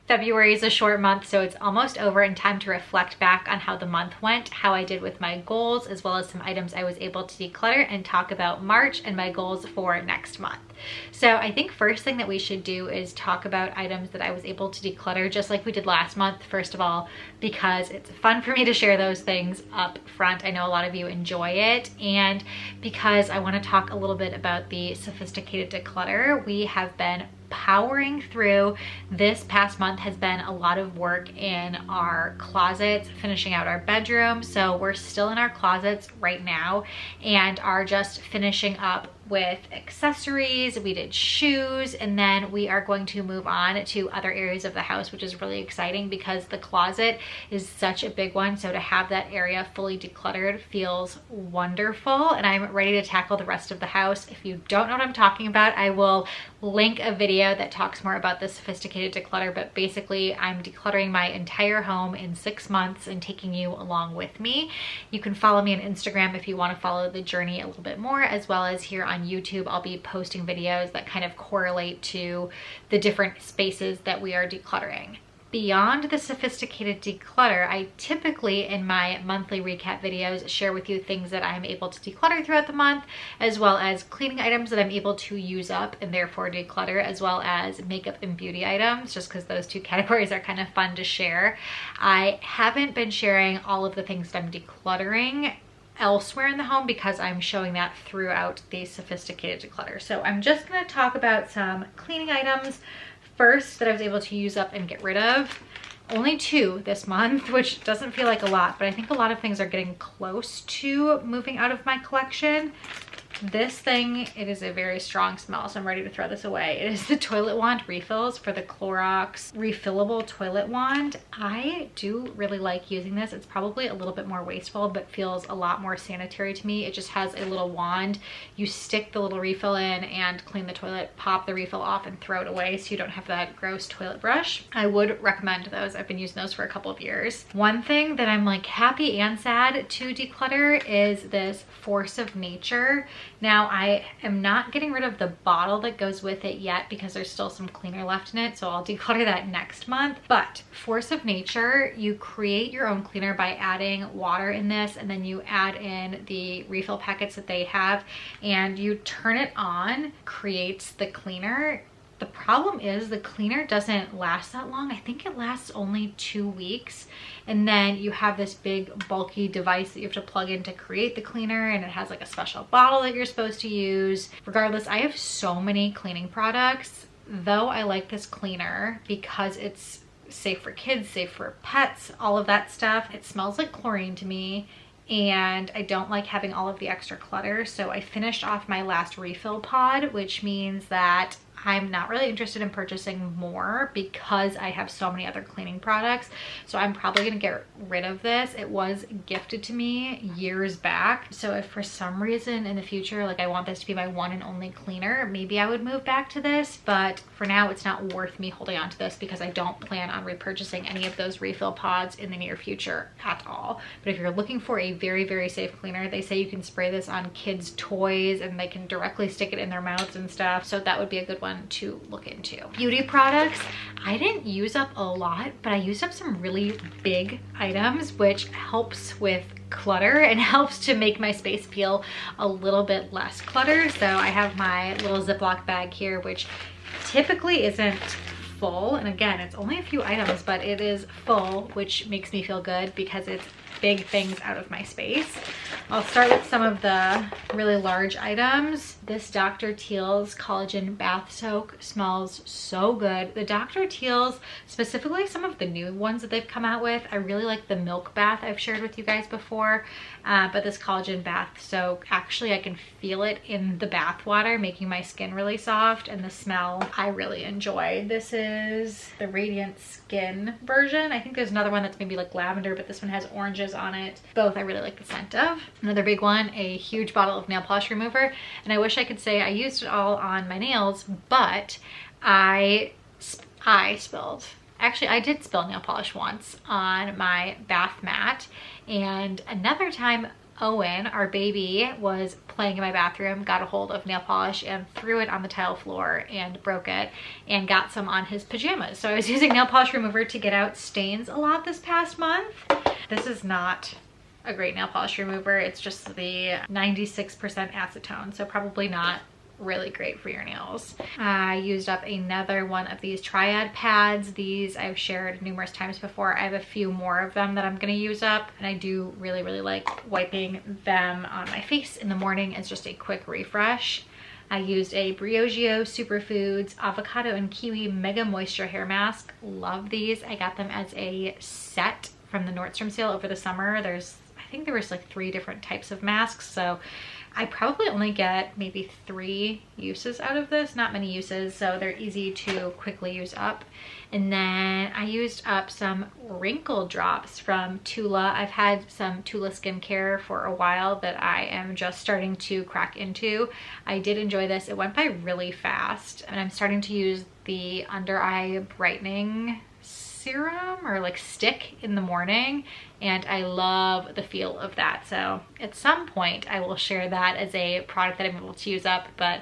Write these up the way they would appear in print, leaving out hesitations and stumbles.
February is a short month, so it's almost over and time to reflect back on how the month went, how I did with my goals, as well as some items I was able to declutter, and talk about March and my goals for next month. So I think first thing that we should do is talk about items that I was able to declutter, just like we did last month, first of all, because it's fun for me to share those things up front. I know a lot of you enjoy it, and because I want to talk a little bit about the sophisticated declutter. We have been powering through. This past month has been a lot of work in our closets, finishing out our bedroom. So we're still in our closets right now and are just finishing up with accessories. We did shoes, and then we are going to move on to other areas of the house, which is really exciting because the closet is such a big one. So to have that area fully decluttered feels wonderful, and I'm ready to tackle the rest of the house. If you don't know what I'm talking about, I will link a video that talks more about the sophisticated declutter, but basically I'm decluttering my entire home in 6 months and taking you along with me. You can follow me on Instagram if you want to follow the journey a little bit more, as well as here on YouTube. I'll be posting videos that kind of correlate to the different spaces that we are decluttering. Beyond the sophisticated declutter, I typically in my monthly recap videos share with you things that I'm able to declutter throughout the month, as well as cleaning items that I'm able to use up and therefore declutter, as well as makeup and beauty items, just because those two categories are kind of fun to share. I haven't been sharing all of the things that I'm decluttering elsewhere in the home because I'm showing that throughout the sophisticated declutter. So I'm just going to talk about some cleaning items first that I was able to use up and get rid of. Only 2 this month, which doesn't feel like a lot, but I think a lot of things are getting close to moving out of my collection. This thing, it is a very strong smell, so I'm ready to throw this away. It is the toilet wand refills for the Clorox refillable toilet wand. I do really like using this. It's probably a little bit more wasteful, but feels a lot more sanitary to me. It just has a little wand. You stick the little refill in and clean the toilet, pop the refill off and throw it away so you don't have that gross toilet brush. I would recommend those. I've been using those for a couple of years. One thing that I'm like happy and sad to declutter is this Force of Nature. Now I am not getting rid of the bottle that goes with it yet because there's still some cleaner left in it, so I'll declutter that next month. But Force of Nature, you create your own cleaner by adding water in this, and then you add in the refill packets that they have and you turn it on, creates the cleaner. The problem is the cleaner doesn't last that long. I think it lasts only 2 weeks. And then you have this big bulky device that you have to plug in to create the cleaner, and it has like a special bottle that you're supposed to use. Regardless, I have so many cleaning products. Though I like this cleaner because it's safe for kids, safe for pets, all of that stuff. It smells like chlorine to me, and I don't like having all of the extra clutter. So I finished off my last refill pod, which means that I'm not really interested in purchasing more because I have so many other cleaning products. So I'm probably gonna get rid of this. It was gifted to me years back. So if for some reason in the future, like I want this to be my one and only cleaner, maybe I would move back to this. But for now, it's not worth me holding on to this because I don't plan on repurchasing any of those refill pods in the near future at all. But if you're looking for a very, very safe cleaner, they say you can spray this on kids' toys and they can directly stick it in their mouths and stuff. So that would be a good one to look into. Beauty products, I didn't use up a lot, but I used up some really big items, which helps with clutter and helps to make my space feel a little bit less cluttered. So I have my little Ziploc bag here, which typically isn't full. And again, it's only a few items, but it is full, which makes me feel good because it's big things out of my space. I'll start with some of the really large items. This Dr. Teal's Collagen Bath Soak smells so good. The Dr. Teal's, specifically some of the new ones that they've come out with, I really like the Milk Bath I've shared with you guys before, but this Collagen Bath Soak, actually I can feel it in the bath water, making my skin really soft, and the smell I really enjoy. This is the Radiant Skin version. I think there's another one that's maybe like lavender, but this one has oranges on it. Both I really like the scent of. Another big one, a huge bottle of nail polish remover, and I wish I could say I used it all on my nails, but I spilled. Actually, I did spill nail polish once on my bath mat, and another time Owen, our baby, was playing in my bathroom, got a hold of nail polish and threw it on the tile floor and broke it and got some on his pajamas. So I was using nail polish remover to get out stains a lot this past month. This is not a great nail polish remover. It's just the 96% acetone, so probably not really great for your nails. I used up another one of these triad pads. These I've shared numerous times before. I have a few more of them that I'm gonna use up, and I do really like wiping them on my face in the morning as just a quick refresh. I used a Briogeo Superfoods Avocado and Kiwi Mega Moisture Hair Mask. Love these. I got them as a set from the Nordstrom sale over the summer. I think there was like 3 different types of masks, so I probably only get maybe 3 uses out of this, not many uses, so they're easy to quickly use up. And then I used up some wrinkle drops from Tula. I've had some Tula skincare for a while that I am just starting to crack into. I did enjoy this. It went by really fast, and I'm starting to use the under eye brightening serum or like stick in the morning, and I love the feel of that. So at some point I will share that as a product that I'm able to use up, but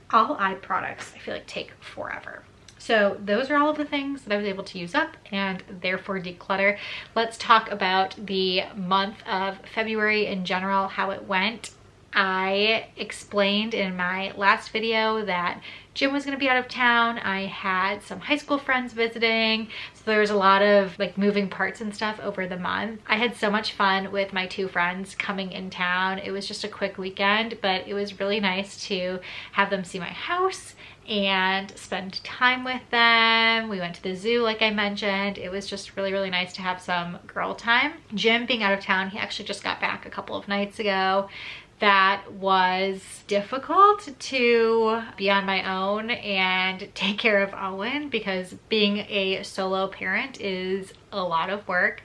all eye products I feel like take forever. So those are all of the things that I was able to use up and therefore declutter. Let's talk about the month of February in general, how it went. I explained in my last video that Jim was going to be out of town. I had some high school friends visiting, so there was a lot of like moving parts and stuff over the month. I had so much fun with my 2 friends coming in town. It was just a quick weekend, but it was really nice to have them see my house and spend time with them. We went to the zoo, like I mentioned. It was just really nice to have some girl time. Jim being out of town, he actually just got back a couple of nights ago. That was difficult to be on my own and take care of Owen, because being a solo parent is a lot of work.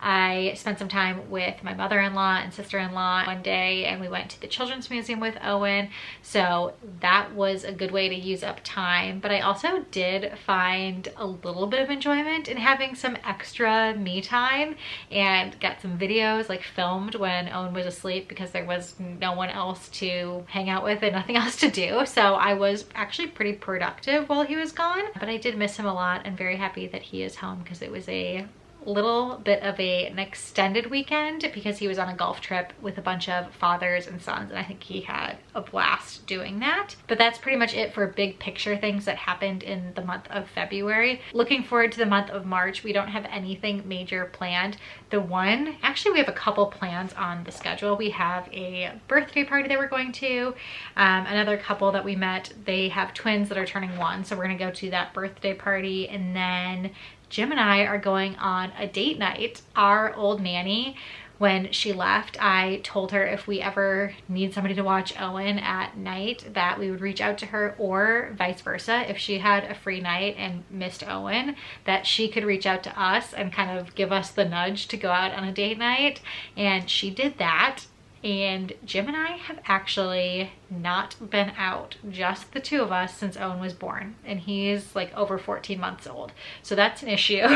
I spent some time with my mother-in-law and sister-in-law one day, and we went to the Children's Museum with Owen, so that was a good way to use up time. But I also did find a little bit of enjoyment in having some extra me time and got some videos like filmed when Owen was asleep, because there was no one else to hang out with and nothing else to do. So I was actually pretty productive while he was gone, but I did miss him a lot. I'm very happy that he is home, because it was a little bit of an extended weekend, because he was on a golf trip with a bunch of fathers and sons, and I think he had a blast doing that. But that's pretty much it for big picture things that happened in the month of February. Looking forward to the month of March, we don't have anything major planned. Actually we have a couple plans on the schedule. We have a birthday party that we're going to. Another couple that we met, they have twins that are turning 1, so we're gonna go to that birthday party. And then Jim and I are going on a date night. Our old nanny, when she left, I told her if we ever need somebody to watch Owen at night, that we would reach out to her, or vice versa. If she had a free night and missed Owen, that she could reach out to us and kind of give us the nudge to go out on a date night. And she did that. And Jim and I have actually not been out, just the 2 of us, since Owen was born, and he's like over 14 months old, so that's an issue.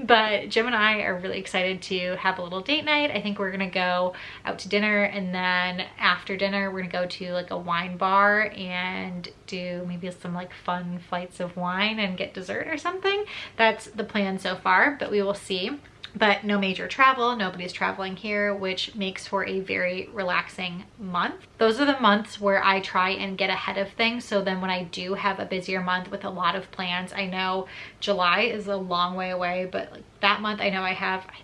But Jim and I are really excited to have a little date night. I think we're gonna go out to dinner, and then after dinner we're gonna go to like a wine bar and do maybe some like fun flights of wine and get dessert or something. That's the plan so far, but we will see. But no major travel, nobody's traveling here, which makes for a very relaxing month. Those are the months where I try and get ahead of things, so then when I do have a busier month with a lot of plans, I know July is a long way away, but like that month I know I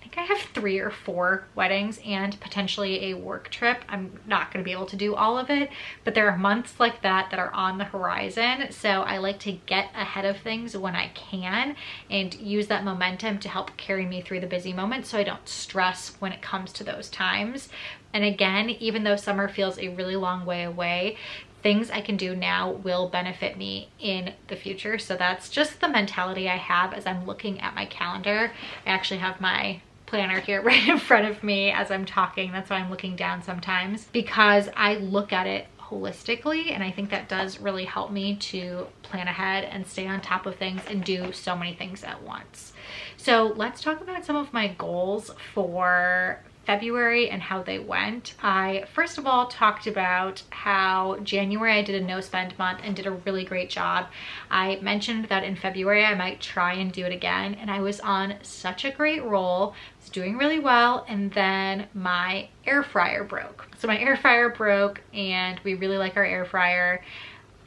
think I have 3 or 4 weddings and potentially a work trip. I'm not going to be able to do all of it, but there are months like that that are on the horizon, so I like to get ahead of things when I can and use that momentum to help carry me through the busy moments, so I don't stress when it comes to those times. And again, even though summer feels a really long way away, things I can do now will benefit me in the future. So that's just the mentality I have as I'm looking at my calendar. I actually have my planner here right in front of me as I'm talking. That's why I'm looking down sometimes, because I look at it holistically, and I think that does really help me to plan ahead and stay on top of things and do so many things at once. So let's talk about some of my goals for February and how they went. I first of all talked about how January I did a no spend month and did a really great job. I mentioned that in February I might try and do it again, and I was on such a great roll, was doing really well, and then my air fryer broke. So my air fryer broke, and we really like our air fryer,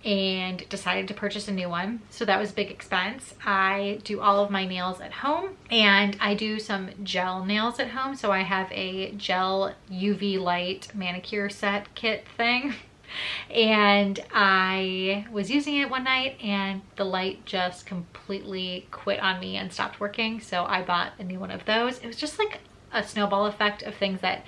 and decided to purchase a new one. So that was a big expense. I do all of my nails at home, and I do some gel nails at home. So I have a gel UV light manicure set kit thing. And I was using it one night and the light just completely quit on me and stopped working. So I bought a new one of those. It was just like a snowball effect of things that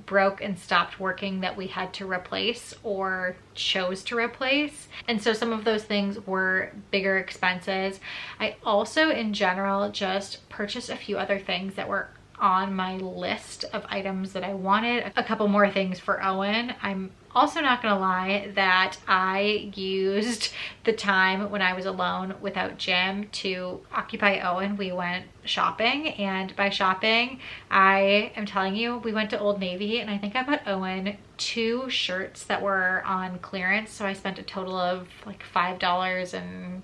broke and stopped working that we had to replace or chose to replace. And so some of those things were bigger expenses. I also in general just purchased a few other things that were on my list of items that I wanted. A couple more things for Owen. I'm also not gonna lie that I used the time when I was alone without Jim to occupy Owen. We went shopping, and by shopping, I am telling you, we went to Old Navy, and I think I bought Owen 2 shirts that were on clearance. So I spent a total of like $5 and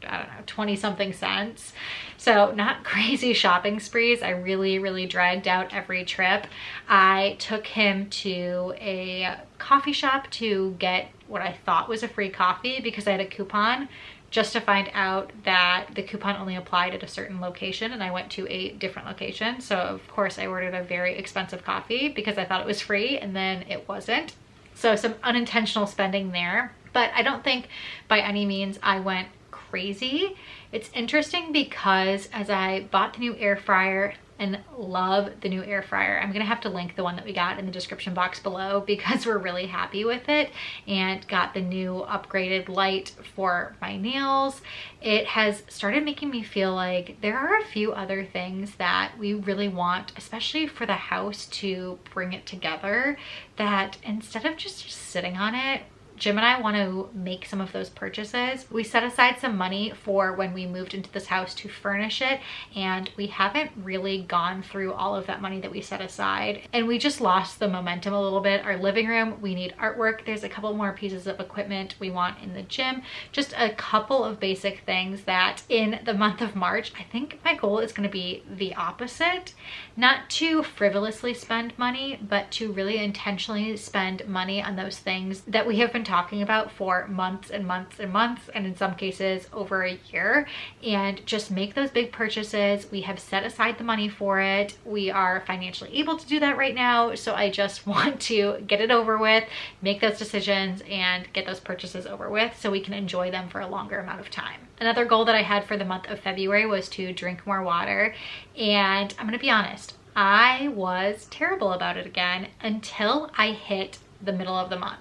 I don't know, 20 something cents. So not crazy shopping sprees. I really dragged out every trip. I took him to a coffee shop to get what I thought was a free coffee because I had a coupon, just to find out that the coupon only applied at a certain location, and I went to a different location. So of course I ordered a very expensive coffee because I thought it was free, and then it wasn't. So some unintentional spending there, but I don't think by any means I went crazy. It's interesting because as I bought the new air fryer and love the new air fryer, I'm gonna have to link the one that we got in the description box below because we're really happy with it, and got the new upgraded light for my nails. It has started making me feel like there are a few other things that we really want, especially for the house, to bring it together, that instead of just sitting on it, Jim and I want to make some of those purchases. We set aside some money for when we moved into this house to furnish it, and we haven't really gone through all of that money that we set aside, and we just lost the momentum a little bit. Our living room, we need artwork. There's a couple more pieces of equipment we want in the gym. Just a couple of basic things that in the month of March, I think my goal is going to be the opposite. Not to frivolously spend money, but to really intentionally spend money on those things that we have been talking about for months and months and months, and in some cases over a year, and just make those big purchases. We have set aside the money for it. We are financially able to do that right now, so I just want to get it over with, make those decisions, and get those purchases over with so we can enjoy them for a longer amount of time. Another goal that I had for the month of February was to drink more water, and I'm gonna be honest, I was terrible about it again until I hit the middle of the month.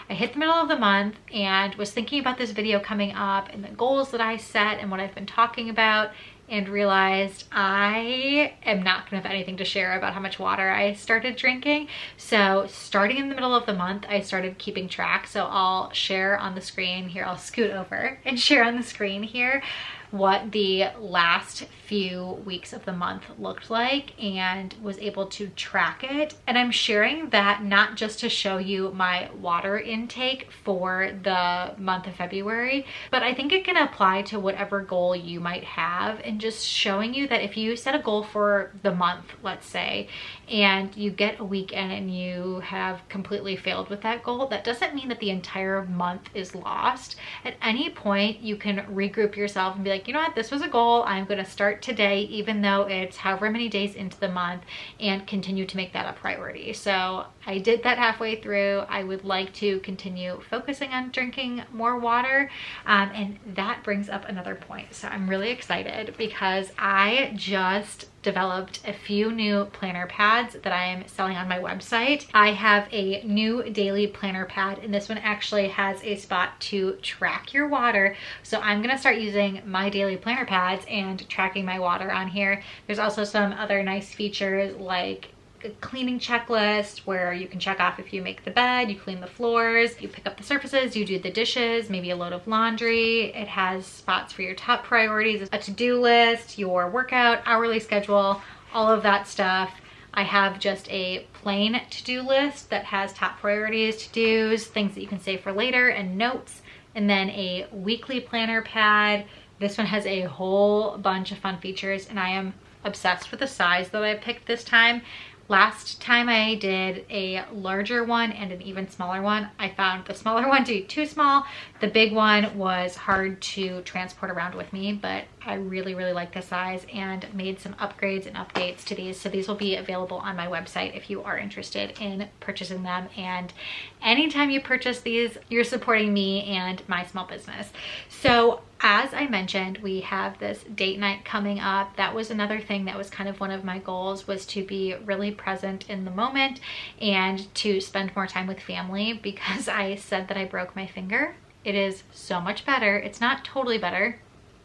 I hit the middle of the month and was thinking about this video coming up and the goals that I set and what I've been talking about, and realized I am not gonna have anything to share about how much water I started drinking. So starting in the middle of the month, I started keeping track. So I'll share on the screen here. I'll scoot over and share on the screen here what the last few weeks of the month looked like, and was able to track it. And I'm sharing that not just to show you my water intake for the month of February, but I think it can apply to whatever goal you might have, and just showing you that if you set a goal for the month, let's say, and you get a week in and you have completely failed with that goal, that doesn't mean that the entire month is lost. At any point, you can regroup yourself and be like, you know what, this was a goal. I'm going to start today, even though it's however many days into the month, and continue to make that a priority. So I did that halfway through. I would like to continue focusing on drinking more water. And that brings up another point. So I'm really excited because I just developed a few new planner pads that I am selling on my website. I have a new daily planner pad, and this one actually has a spot to track your water. So I'm gonna start using my daily planner pads and tracking my water on here. There's also some other nice features like a cleaning checklist where you can check off if you make the bed, you clean the floors, you pick up the surfaces, you do the dishes, maybe a load of laundry. It has spots for your top priorities, a to-do list, your workout, hourly schedule, all of that stuff. I have just a plain to-do list that has top priorities, to-dos, things that you can save for later, and notes, and then a weekly planner pad. This one has a whole bunch of fun features, and I am obsessed with the size that I picked this time. Last time I did a larger one and an even smaller one. I found the smaller one to be too small. The big one was hard to transport around with me, but I really, really like the size and made some upgrades and updates to these. So these will be available on my website if you are interested in purchasing them. And anytime you purchase these, you're supporting me and my small business. So as I mentioned, we have this date night coming up. That was another thing that was kind of one of my goals, was to be really present in the moment and to spend more time with family, because I said that I broke my finger. It is so much better. It's not totally better,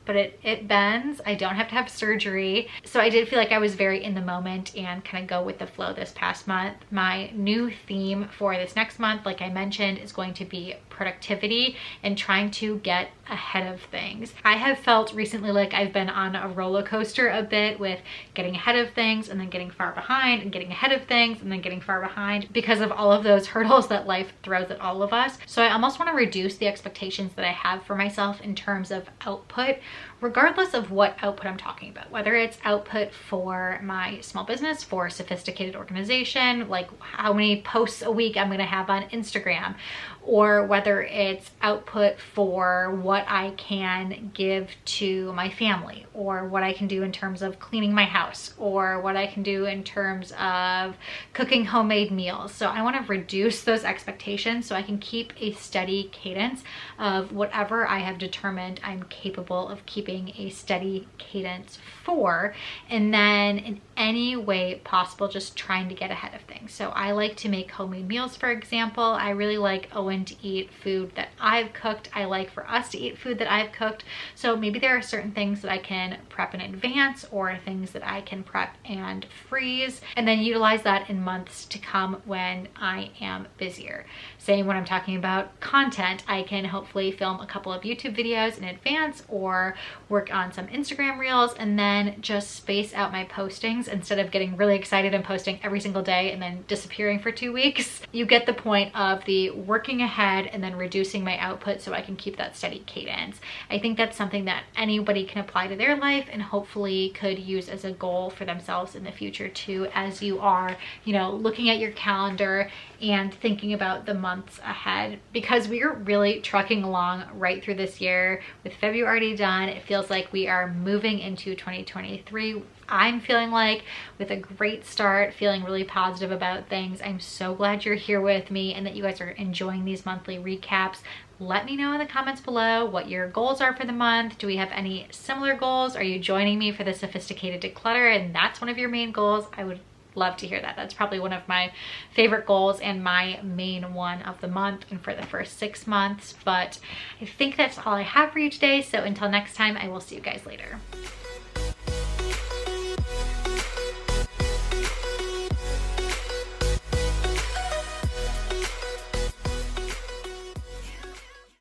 but it bends. I don't have to have surgery. So I did feel like I was very in the moment and kind of go with the flow this past month. My new theme for this next month, like I mentioned, is going to be productivity and trying to get ahead of things. I have felt recently like I've been on a roller coaster a bit with getting ahead of things and then getting far behind and getting ahead of things and then getting far behind because of all of those hurdles that life throws at all of us. So I almost want to reduce the expectations that I have for myself in terms of output, regardless of what output I'm talking about, whether it's output for my small business, for sophisticated organization, like how many posts a week I'm going to have on Instagram, or whether it's output for what I can give to my family, or what I can do in terms of cleaning my house, or what I can do in terms of cooking homemade meals. So I want to reduce those expectations so I can keep a steady cadence of whatever I have determined I'm capable of keeping a steady cadence for, and then in any way possible just trying to get ahead of things. So I like to make homemade meals, for example. I really like Owen to eat food that I've cooked. I like for us to eat food that I've cooked. So maybe there are certain things that I can prep in advance, or things that I can prep and freeze, and then utilize that in months to come when I am busier. Same when I'm talking about content, I can hopefully film a couple of YouTube videos in advance, or work on some Instagram reels, and then just space out my postings instead of getting really excited and posting every single day and then disappearing for 2 weeks. You get the point of the working ahead and then reducing my output so I can keep that steady cadence. I think that's something that anybody can apply to their life and hopefully could use as a goal for themselves in the future too, as you are, you know, looking at your calendar and thinking about the months ahead, because we are really trucking along right through this year. With February already done, it feels like we are moving into 2023. I'm feeling like with a great start, feeling really positive about things. I'm so glad you're here with me and that you guys are enjoying these monthly recaps. Let me know in the comments below what your goals are for the month. Do we have any similar goals? Are you joining me for the sophisticated declutter and that's one of your main goals? I would love to hear that. That's probably one of my favorite goals and my main one of the month and for the first 6 months. But I think that's all I have for you today. So until next time, I will see you guys later.